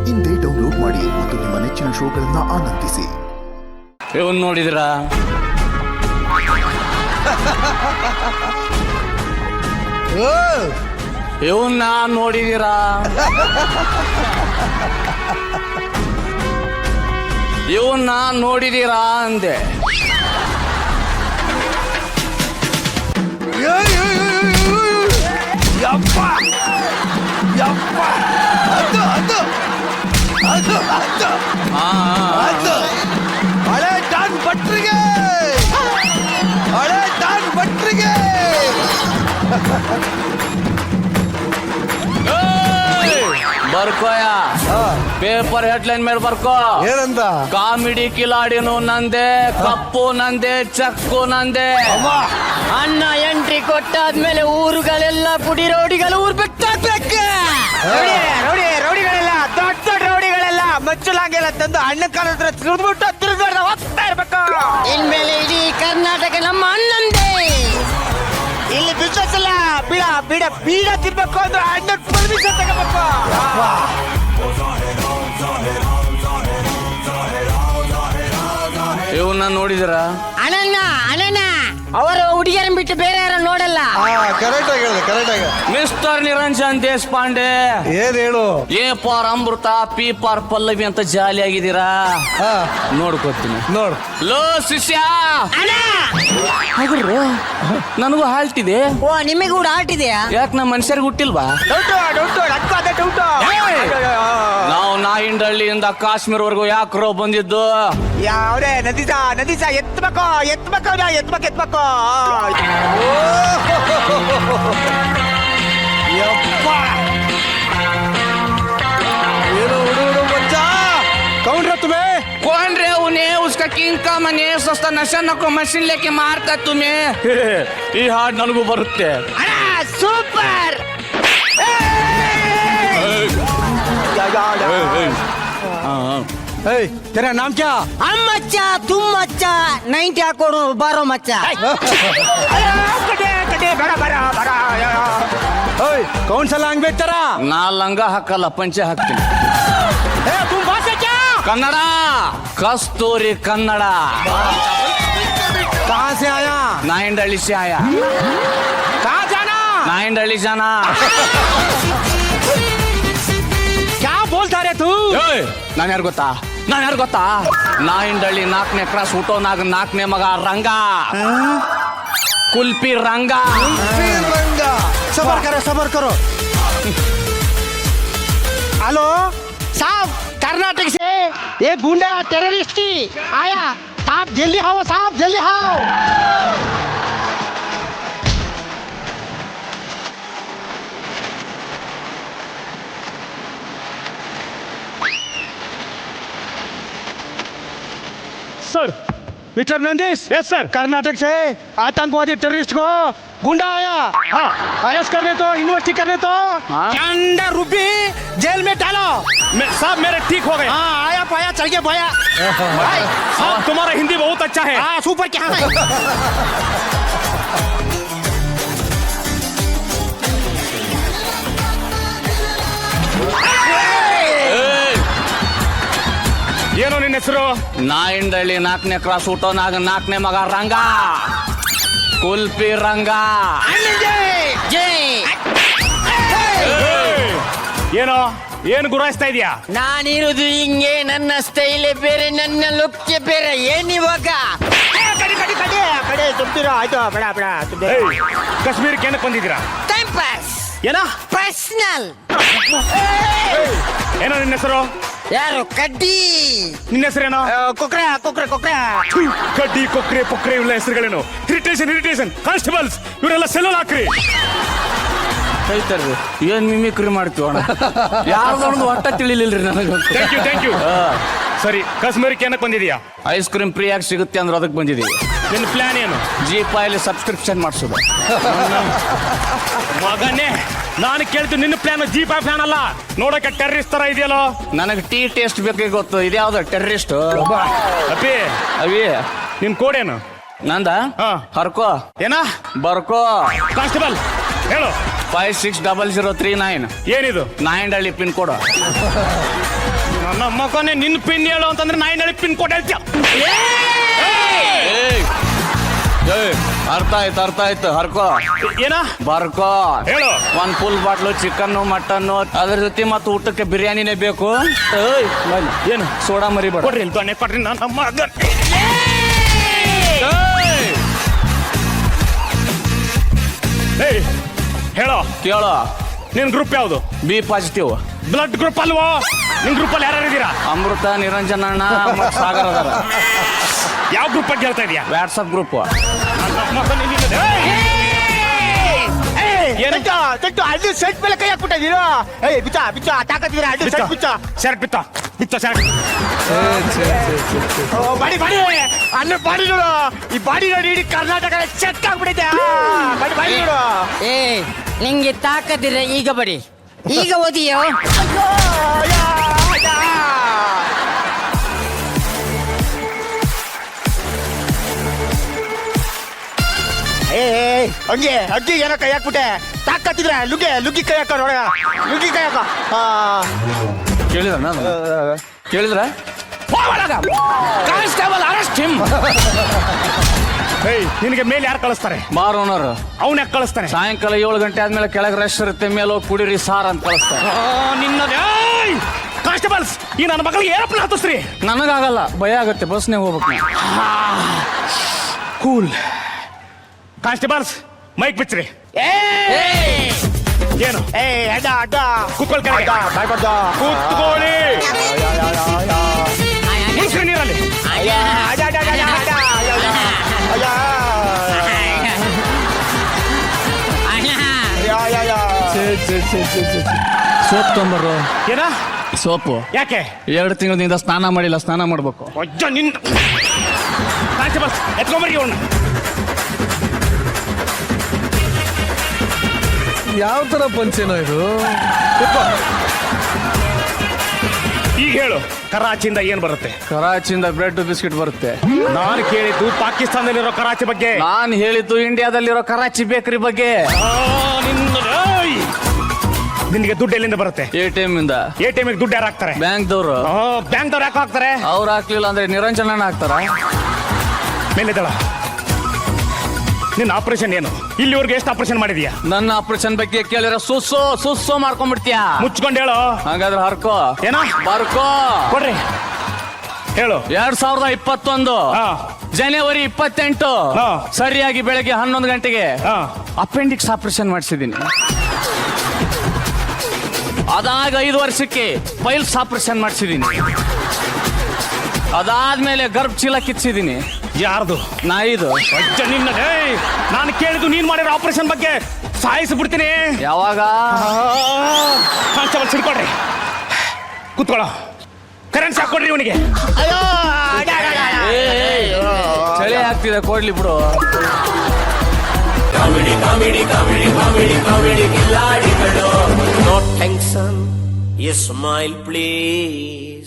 ಇಂದೇ ಡೌನ್ಲೋಡ್ ಮಾಡಿ ಮತ್ತು ನಿಮ್ಮ ನೆಚ್ಚಿನ ಶೋಗಳನ್ನ ಆನಂದಿಸಿ. ಇವನ್ ನೋಡಿದ್ರಾ? ಇವನ್ನ ನೋಡಿದೀರಾ? ಇವನ್ನ ನೋಡಿದೀರಾ ಅಂದೆ. ಯಪ್ಪ ಯಪ್ಪ ಅದು ಅದು ಅದು ಅದು ಅದು ಹಳೆ ಡಾನ್ ಭಟ್ರಿಗೆ, ಹಳೆ ಡಾನ್ ಭಟ್ರಿಗೆ. ಬರ್ಕೋಯ ಪೇಪರ್ ಹೆಡ್ಲೈನ್ ಮೇಲೆ ಬರ್ಕೋ. ಏನಂತ? ಕಾಮಿಡಿ ಕಿಲಾಡಿನು ನಂದೆ, ಕಪ್ಪು ನಂದೆ, ಚಕ್ಕು ನಂದೆ. ಅಣ್ಣ ಎಂಟ್ರಿ ಕೊಟ್ಟಾದ್ಮೇಲೆ ಊರುಗಳೆಲ್ಲ ಪುಡಿ ರೌಡಿಗಳು ಊರ್ ಬಿಟ್ಟಾಕ್ಬೇಕು. ರೌಡಿಗಳೆಲ್ಲ ದೊಡ್ಡ ದೊಡ್ಡ ರೌಡಿಗಳೆಲ್ಲ ಮಚ್ಚಲಾಗೆಲ್ಲ ತಂದು ಅಣ್ಣ ಕಾಲ ಹತ್ರ ತಿರುಗ್ಬಿಟ್ಟು ಹೋಗ್ತಾ ಇರ್ಬೇಕು. ಇನ್ಮೇಲೆ ಇಡೀ ಕರ್ನಾಟಕ ನಮ್ಮ ಅಣ್ಣಂದೇ. ಇಲ್ಲಿ ಬಿಸ್ನೆಸ್ ಎಲ್ಲ ಬೀಡ ಬೀಡ ಬೀಡ ತಿನ್ಬೇಕು ಅಂದ್ರೆ ಅಣ್ಣ ಪರ್ಮಿಷನ್ ತಗೋಬೇಕು. ಇವನ್ನ ನೋಡಿದಿರ? ಅಣ್ಣ ಅಣ್ಣ ಅವರು ಹುಡುಗಿಯರನ್ನ ಬಿಟ್ಟು ಬೇರೆ ಯಾರು ನೋಡಲ್ಲ. ಕರೆಕ್ಟ್ ಆಗಿ ಹೇಳಿದೆ, ಕರೆಕ್ಟ್ ಆಗಿ. ಮಿಸ್ಟರ್ ನಿರಂಜನ್ ದೇಶಪಾಂಡೆ, ಏನ್ ಹೇಳು? ಎ ಪಾರ್ ಅಮೃತ, ಪಿ ಪಾರ್ ಪಲ್ಲವಿ ಅಂತ ಜಾಲಿ ಆಗಿದ್ದೀರಾ? ನೋಡ್ಕೊತೀನಿ. ನೋಡು ಲೋ ಶಿಷ್ಯ, ಅಣ್ಣ ನನಗೂ ಹಾಲ್ಟ್ ಇದೆ. ಓ ನಿಮಗೆ ಕೂಡ ಆರ್ಟ್ ಇದೆಯಾ? ಯಾಕೆ ನಮ್ಮ ಮನುಷ್ಯರಿಗೆ ಹುಟ್ಟಿಲ್ವಾ? ನಾವು ನಾಯಿಂಡಹಳ್ಳಿಯಿಂದ ಕಾಶ್ಮೀರ್ವರೆಗೂ ಯಾಕ್ರೋ ಬಂದಿದ್ದು? ಯಾವ್ದೇ ನದಿಸ ನದಿಸ ಎತ್ತಬೇಕು ಎತ್ತಬೇಕು ಎತ್ತಬೇಕು ಎತ್ತಬೇಕು. ಯಪ್ಪ ಏನು ಹುಡುಗರು ಬಚ್ಚ कौन तुम्हें? कौन रे उन्हें उसका किंग का मने सस्ता नशा नको मशीन लेके मारता तुम्हें. ಈ ಹಾಡು ನನಗೂ ಬರುತ್ತೆ. ಅಣ್ಣ ಸೂಪರ್. तेरा नाम क्या? हम अच्छा तुम अच्छा 90 ಹಾಕೋಡು ಬಾರೋ ಮಚ್ಚ. कौन सा लैंग्वेज तेरा? ನಾ ಲಂಗ ಹಾಕಲ್ಲ, ಪಂಚೆ ಹಾಕ್ತೀನಿ. तुम भाषा क्या? ಕನ್ನಡ, ಕಸ್ತೂರಿ ಕನ್ನಡ. कहाँ से आया? ನಾಯಿಂಡಹಳ್ಳಿ से आया. कहाँ जाना? ನಾಯಿಂಡಹಳ್ಳಿ जाना. क्या बोलता रे तू? ನಾನು ಯಾರು ಗೊತ್ತಾ? ನಾಯಿಂಡಹಳ್ಳಿ 4ನೇ ಕ್ರಾಸ್ ಹುಟ್ಟೋನಾಗ 4ನೇ ಮಗ ರಂಗ, ಕುಲ್ಪಿ ರಂಗ. सबर करो. हेलो साहब, कर्नाटक से एक गुंडा टेररिस्ट आया. साहब जल्दी आओ, साहब जल्दी आओ. Sir, mister Nandish. Yes sir. Karnataka से आतंकवादी टेररिस्ट को गुंडा आया. हाँ, अरेस्ट करने तो, इन्वेस्टिग करने तो, अंडा रूपी जेल में डालो. साहब मेरे ठीक हो गए. हाँ, आया पाया चल के पाया. साहब तुम्हारा हिंदी बहुत अच्छा है. हाँ, सुपर क्या है? ಏನೋ ನಿನ್ನ ಹೆಸರು? ನಾಯಿಂಡಹಳ್ಳಿ 4ನೇ ಕ್ರಾಸ್ ಹುಟ್ಟೋನಾಗ 4ನೇ ಮಗ ರಂಗ, ಕುಲ್ಪಿ ರಂಗ. ಏನೋ ಏನು ಗುರಾಯಿಸ್ತಾ ಇದೀಯಾ? ನಾನಿರುವುದು ಹಿಂಗೆ, ನನ್ನ ಸ್ಟೈಲೇ ಬೇರೆ, ನನ್ನ ಲುಕ್ ಬೇರೆ. ಏನಿವಾಗ ಕಡೆ ತುಂಬ್ತಿರೋ ಆಯ್ತು. ಬೇಡ ಬೇಡ ಕಾಶ್ಮೀರಕ್ಕೆ ಏನಕ್ಕೆ ಬಂದಿದ್ದೀರಾ? ಟೈಮ್ ಪಾಸ್, ಏನೋ ಪರ್ಸನಲ್. ಏನೋ ನಿನ್ನ ಹೆಸರು? ಯಾರು? ಕಡ್ಡಿ. ನಿನ್ನ ಹೆಸರೇನೋ? ಕೊಕ್ರೆ ಕೊಕ್ರೆ ಕೊಕ್ರೆ. ಕಡ್ಡಿ, ಕೊಕ್ರೆ ಪೊಕ್ರೆ ಇವೆಲ್ಲ ಹೆಸರುಗಳೇನು? ಇರಿಟೇಷನ್ ಕಾನ್ಸ್ಟೇಬಲ್ಸ್ ಇವರೆಲ್ಲ ಸೆಲ್ಲಲ್ ಹಾಕ್ರಿ. ಹೇಳ್ತಾರ್ರಿ, ಏನ್ ಮಿಮಿಕ್ರಿ ಮಾಡ್ತೀವಣ್ಣ? ಯಾರ್ದೊಂದು ಒಟ್ಟ ತಿಳಿಲಿಲ್ರಿ ನನಗೆ. Thank you. ಸರಿ, ಕಾಶ್ಮೀರಕ್ಕೆ ಏನಕ್ಕೆ ಬಂದಿದೀಯಾ? ಐಸ್ ಕ್ರೀಮ್ ಫ್ರೀಯಾಗಿ ಸಿಗುತ್ತೆ ಅಂದ್ರೆ ಅದಕ್ಕೆ ಬಂದಿದ್ದೀವಿ. ನಿನ್ನ ಪ್ಲಾನ್ ಏನು? ಜೀಪಾಯಲ್ಲಿ ಸಬ್ಸ್ಕ್ರಿಪ್ಷನ್ ಮಾಡಿಸೋದು. ಮಗನೇ, ನಾನು ಕೇಳ್ತೀನಿ ನಿನ್ನ ಪ್ಲಾನ್ ಜೀಪ್ ಪ್ಲಾನ್ ಅಲ್ಲ. ನೋಡಕ್ಕೆ ಟೆರರಿಸ್ಟ್ ತರ ಇದೆಯಲ್ಲೋ. ನನಗೆ ಟೀ ಟೇಸ್ಟ್ ಬೇಕೇ ಗೊತ್ತು. ಇದ್ಯಾವ್ದು ಟೆರರಿಸ್ಟ್? ಅಪ್ಪಿ, ಅವಿ ನಿನ್ ಕೋಡ್ ಏನು? ನಂದ ಹಾ. ಹರ್ಕೋ ಏನ ಬರ್ಕೋ. ಕಾನ್ಸ್ಟೇಬಲ್ ಹೇಳು. 560039. ಏನಿದು? ನಾಯಿಂಡಹಳ್ಳಿ ಪಿನ್ ಕೋಡ್. ನನ್ನ ಮಗನೇ ನಿನ್ ಪಿನ್ ಹೇಳು ಅಂತಂದ್ರೆ ನಾ ಹೇಳಿ ಪಿನ್ ಕೋಡ್ ಹೇಳ್ತೀಯ. ಅರ್ಥ ಆಯ್ತು ಹರ್ಕೋ ಏನ ಬರ್ಕೋ ಹೇಳು. ಒಂದ್ ಫುಲ್ ಬಾಟ್ಲು ಚಿಕನ್ನು ಮಟನ್ನು ಅದ್ರ ಜೊತೆ ಮತ್ತೆ ಊಟಕ್ಕೆ ಬಿರಿಯಾನಿನೇ ಬೇಕು. ಏನು ಸೋಡಾ ಮರಿಬೇಡ. ಕೊಡ್ರಿ ಇಲ್ಲಿ ದೊಣ್ಣೆ ಕೊಡ್ರಿ ನನ್ನ ಮಗ. ಹೇಳೋ ಕೇಳೋ ನಿನ್ ಗ್ರೂಪ್ ಯಾವ್ದು? B positive. ಬ್ಲಡ್ ಗ್ರೂಪ್ ಅಲ್ವೋ? ನಿನ್ ಗ್ರೂಪ್ ಅಲ್ಲಿ ಯಾರು ಇದ್ದೀರಾ? ಅಮೃತ, ನಿರಂಜನ ಅಣ್ಣ, ಮತ್ತೆ ಸಾಗರ್ ಅದಾರ. ಯಾವ ಗ್ರೂಪ್ ಬಗ್ಗೆ ಹೇಳ್ತಾ ಇದೀಯಾ? WhatsApp group. ಅಲ್ಲಿ ಸೆಟ್ ಮೇಲೆ ಕೈ ಹಾಕ್ಬಿಟ್ಟಿದ್ದೀರಾ? ಏಯ್ ಬಿಚ್ಚ ಬಿಚ್ಚ ತಾಕತ್ತಿದ್ರೆ ಅಲ್ಲಿ ಸೆಟ್ ಬಿಚ್ಚ. ಶರ್ಟ್ ಬಿತ್ತ ಶರ್ಟ್. ಬಾಡಿ ಅನ್ನ ಬಾಡಿ ನೋಡು, ಈ ಬಾಡಿ ನೋಡಿ ಇಡೀ ಕರ್ನಾಟಕ ಚೆಕ್ ಆಗ್ಬಿಟ್ಟಿದೆ. ಬಾಡಿ ನೋಡು. ಏ ನಿಂಗೆ ತಾಕತ್ತಿದ್ರೆ ಈಗ ಬಡಿ, ಈಗ ಓದಿಯೋ. ಏ ಹಂಗೆ ಅಗ್ಗಿ ಏನೋ ಕೈ ಹಾಕ್ಬಿಟ್ಟೆ. ತಾಕತ್ತಿದ್ರೆ ಲುಗ್ಗಿ ಕೈ ಹಾಕ ನೋಡ, ಲುಗ್ಗಿ ಕೈ ಹಾಕ. ಕೇಳಿದ್ರ ಕಾನ್ಸ್ಟೇಬಲ್ ಅರೆಸ್ಟ್ ಹಿಮ್. ನಿನಗೆ ಮೇಲೆ ಯಾರು ಕಳಿಸ್ತಾರೆ? Bar owner. ಅವ್ನ ಯಾಕೆ ಕಳಿಸ್ತಾನೆ? ಸಾಯಂಕಾಲ 7 ಗಂಟೆ ಆದ್ಮೇಲೆ ಕೆಳಗೆ ರಶ್ ಇರುತ್ತೆ, ಮೇಲೆ ಹೋಗಿ ಕುಡಿರಿ ಸಾರ್ ಅಂತ ಕಳಿಸ್ತಾರೆ. ನಿನ್ನ ಕಾನ್ಸ್ಟೇಬಲ್ಸ್ ಈ ನನ್ನ ಮಗಳಿಗೆ ಏನಪ್ಪ ಹತ್ತಿಸ್ರಿ? ನನಗಾಗಲ್ಲ, ಭಯ ಆಗತ್ತೆ, ಬಸ್ನೇ ಹೋಗ್ಬೇಕು. ಕೂಲ್. ಕಾನ್ಸ್ಟೇಬಲ್ಸ್ ಮೈಕ್ ಬಿಚ್ಚ್ರಿ. ಏನು? ಅಡ್ಡ ಕೂತ್ಕೊಳ್ಳಿ ಕೆಳಗೆ. ಕೂತ್ಕೊಳ್ಳಿ. ಮುಳ್ಸ್ರಿ ನೀರಲ್ಲಿ. ಸೋಪ್ ತೊಂಬರು. ಏನ ಸೋಪು ಯಾಕೆ? 2 ತಿಂಗಳಿಂದ ಸ್ನಾನ ಮಾಡಿಲ್ಲ, ಸ್ನಾನ ಮಾಡ್ಬೇಕು. ಅಜ್ಜ ನಿನ್ ಕಾನ್ಸ್ಟೇಬಲ್ಸ್ ಎತ್ಕೊಂಬರ್ಗಿ ಅವ್ನ. ಯಾವ ತರ ಪಂಚೇನೋ ಇದು? ಈಗ ಹೇಳು, ಕರಾಚಿಯಿಂದ ಏನ್ ಬರುತ್ತೆ? ಕರಾಚಿಯಿಂದ ಬ್ರೆಡ್ ಬಿಸ್ಕಿಟ್ ಬರುತ್ತೆ. ನಾನು ಕೇಳಿದ್ದು ಪಾಕಿಸ್ತಾನದಲ್ಲಿರೋ ಕರಾಚಿ ಬಗ್ಗೆ. ನಾನು ಹೇಳಿದ್ದು ಇಂಡಿಯಾದಲ್ಲಿರೋ ಕರಾಚಿ ಬೇಕರಿ ಬಗ್ಗೆ. ನಿನಗೆ ದುಡ್ಡು ಎಲ್ಲಿಂದ ಬರುತ್ತೆ? ATM ಇಂದ. ATM ದುಡ್ಡು ಯಾರು ಹಾಕ್ತಾರೆ? ಬ್ಯಾಂಕ್ದವ್ರು. ಬ್ಯಾಂಕ್ದವ್ರು ಯಾಕೆ ಹಾಕ್ತಾರೆ? ಅವ್ರು ಹಾಕ್ಲಿಲ್ಲ ಅಂದ್ರೆ ನಿರಂಜನ ಹಾಕ್ತಾರ. ಮೇಲೆದಳ, ನಿನ್ನ ಆಪರೇಷನ್ ಏನು? ಇಲ್ಲಿವರೆಗೆ ಎಷ್ಟು ಆಪರೇಷನ್ ಮಾಡಿದ್ಯಾ? ನನ್ನ ಆಪರೇಷನ್ ಬಗ್ಗೆ ಕೇಳಿದ್ರೆ ಸುಸ್ಸೋ ಮಾಡ್ಕೊಂಡ್ಬಿಡ್ತೀಯ. ಮುಚ್ಕೊಂಡು ಹೇಳು. ಹಾಗಾದ್ರೆ ಹರ್ಕೋ. ಏನ ಬರ್ಕೋ. ಕೊಡ್ರಿ ಹೇಳು. 2021 ಜನವರಿ 28 ಹಾ. ಸರಿಯಾಗಿ ಬೆಳಗ್ಗೆ 11 ಗಂಟೆಗೆ ಅಪೆಂಡಿಕ್ಸ್ ಆಪರೇಷನ್ ಮಾಡಿಸಿದ್ದೀನಿ. ಅದಾಗ 5 ವರ್ಷಕ್ಕೆ ಪೈಲ್ಸ್ ಆಪರೇಷನ್ ಮಾಡಿಸಿದ್ದೀನಿ. ಅದಾದ್ಮೇಲೆ ಗರ್ಭ ಚೀಲ ಕಿಚ್ಚಿದ್ದೀನಿ. ಯಾರ್ದು? ನಾಯಿದು. ಅಜ್ಜ ನಿನ್ನ. ನಾನು ಕೇಳಿದ್ದು ನೀನ್ ಮಾಡಿರೋ ಆಪರೇಷನ್ ಬಗ್ಗೆ. ಸಾಯಿಸ್ಬಿಡ್ತೀನಿ. ಯಾವಾಗ? ಕಾನ್ಸ್ಟೇಬಲ್ ಸಿಡ್ಕೊಡ್ರಿ. ಕೂತ್ಕೊಳ್ಳೋ. ಕರೆಂಟ್ ಶಾಕ್ ಕೊಡ್ರಿ ಇವನಿಗೆ. ಚಳಿ ಆಗ್ತಿದೆ, ಕೊಡ್ಲಿ ಬಿಡು. No tension, a smile please.